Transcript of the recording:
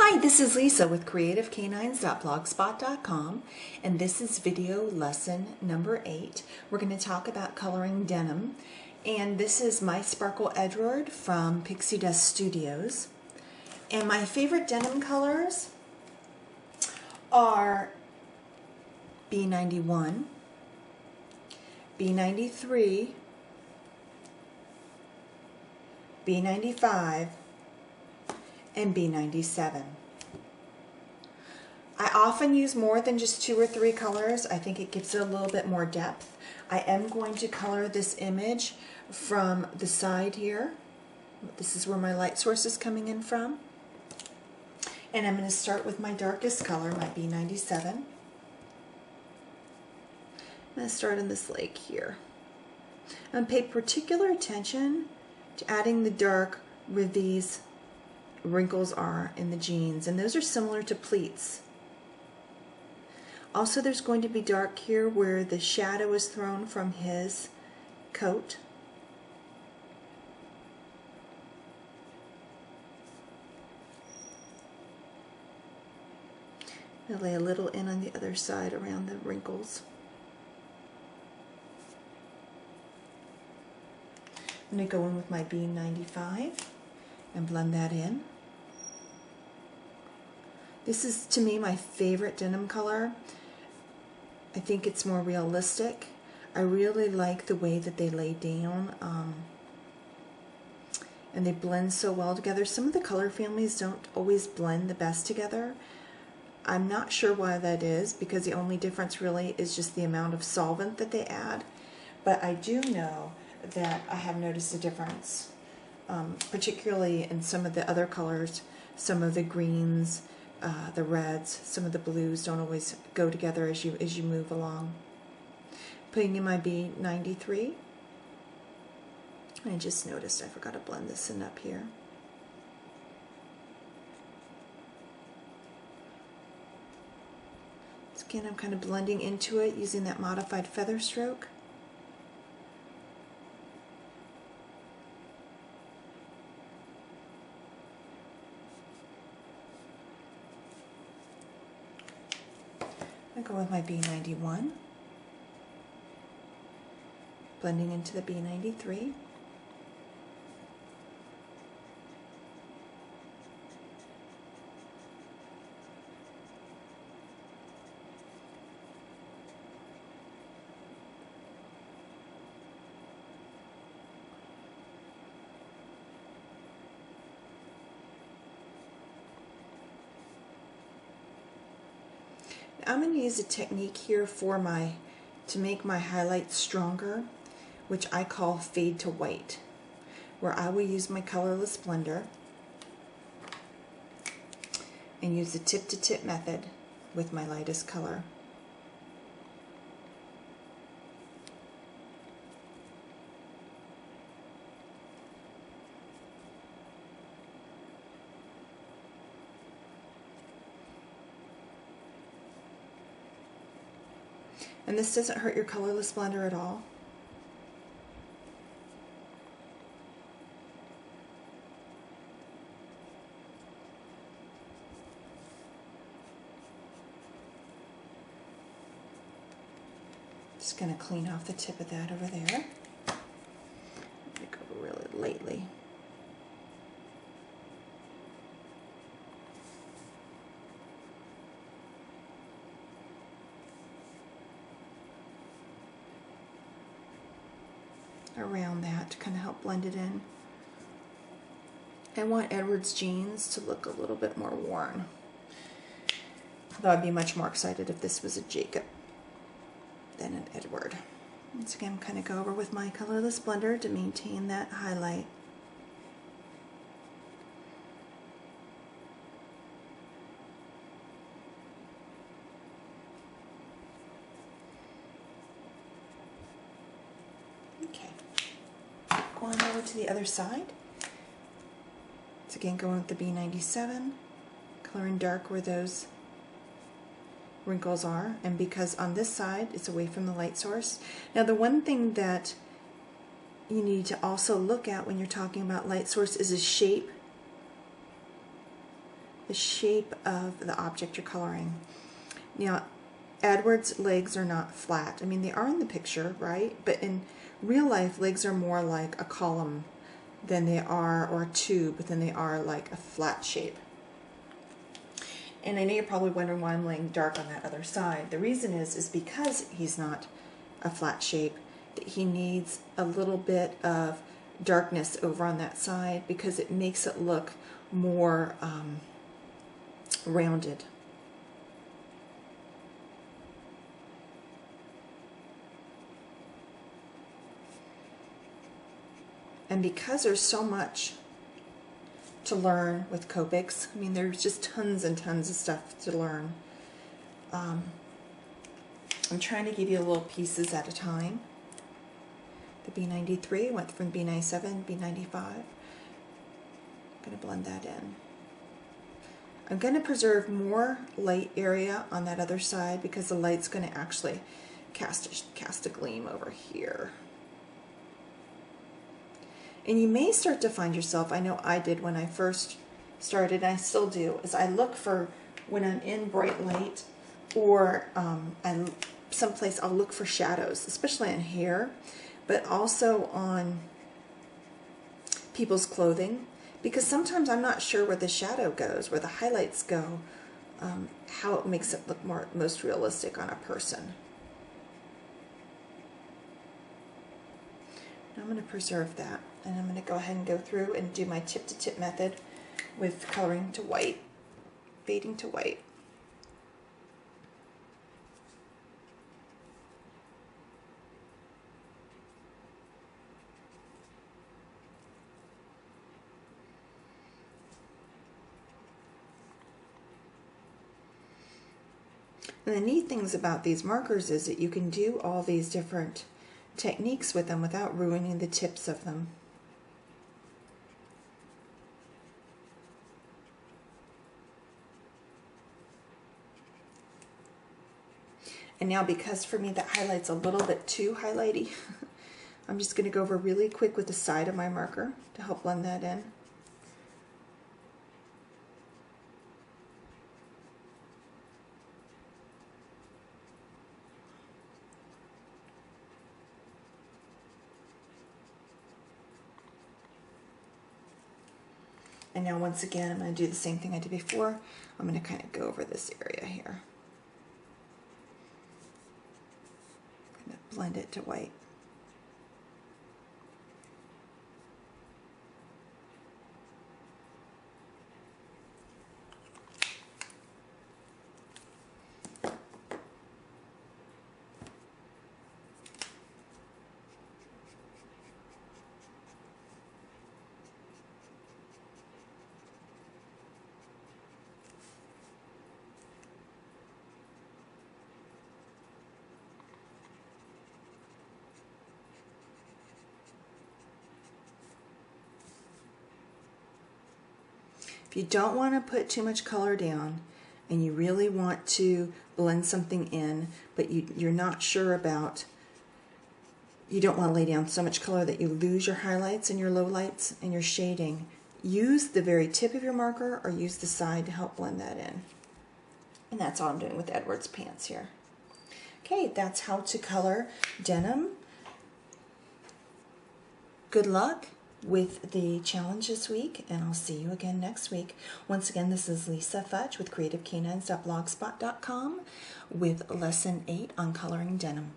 Hi, this is Lisa with creativecanines.blogspot.com, and this is video lesson number 8. We're going to talk about coloring denim, and this is my Sparkle Edward from Pixie Dust Studios. And my favorite denim colors are B91, B93, B95, and B97. I often use more than just 2 or 3 colors. I think it gives it a little bit more depth. I am going to color this image from the side here. This is where my light source is coming in from. And I'm going to start with my darkest color, my B97. I'm going to start in this lake here. And pay particular attention to adding the dark where these wrinkles are in the jeans, and those are similar to pleats. Also, there's going to be dark here where the shadow is thrown from his coat. I'll lay a little in on the other side around the wrinkles. I'm going to go in with my B95 and blend that in. This is, to me, my favorite denim color. I think it's more realistic. I really like the way that they lay down, and they blend so well together. Some of the color families don't always blend the best together. I'm not sure why that is, because the only difference really is just the amount of solvent that they add. But I do know that I have noticed a difference, particularly in some of the other colors. Some of the greens, the reds, some of the blues don't always go together as you move along. Putting in my B93. I just noticed I forgot to blend this in up here. So again, I'm kind of blending into it using that modified feather stroke. I go with my B91, blending into the B93. I'm going to use a technique here to make my highlights stronger, which I call fade to white, where I will use my colorless blender and use the tip-to-tip method with my lightest color. And this doesn't hurt your colorless blender at all. Just going to clean off the tip of that over there. Let me go really lightly. Around that to kind of help blend it in. I want Edward's jeans to look a little bit more worn. Though I'd be much more excited if this was a Jacob than an Edward. Once again, kind of go over with my colorless blender to maintain that highlight. Okay. Going over to the other side. Once again, going with the B97, coloring dark where those wrinkles are, and because on this side it's away from the light source. Now, the one thing that you need to also look at when you're talking about light source is a shape the shape of the object you're coloring. Now, Edward's legs are not flat. I mean, they are in the picture, right? But in real life, legs are more like a column than they are, or a tube, than they are like a flat shape. And I know you're probably wondering why I'm laying dark on that other side. The reason is because he's not a flat shape, that he needs a little bit of darkness over on that side because it makes it look more rounded. And because there's so much to learn with Copics, I mean, there's just tons and tons of stuff to learn. I'm trying to give you little pieces at a time. The B93 went from B97, B95. I'm going to blend that in. I'm going to preserve more light area on that other side because the light's going to actually cast a gleam over here. And you may start to find yourself, I know I did when I first started, and I still do, is I look for, when I'm in bright light, or I'm someplace, I'll look for shadows, especially in hair, but also on people's clothing, because sometimes I'm not sure where the shadow goes, where the highlights go, how it makes it look most realistic on a person. I'm going to preserve that, and I'm going to go ahead and go through and do my tip-to-tip method with coloring to white, fading to white. And the neat things about these markers is that you can do all these different techniques with them without ruining the tips of them. And now, because for me that highlight's a little bit too highlighty, I'm just going to go over really quick with the side of my marker to help blend that in. And now once again, I'm going to do the same thing I did before. I'm going to kind of go over this area here. I'm going to blend it to white. If you don't want to put too much color down and you really want to blend something in, but you're not sure about, you don't want to lay down so much color that you lose your highlights and your lowlights and your shading, use the very tip of your marker or use the side to help blend that in. And that's all I'm doing with Edward's pants here. Okay, that's how to color denim. Good luck with the challenge this week, and I'll see you again next week. Once again, this is Lisa Fudge with CreativeCanines.blogspot.com with Lesson 8 on coloring denim.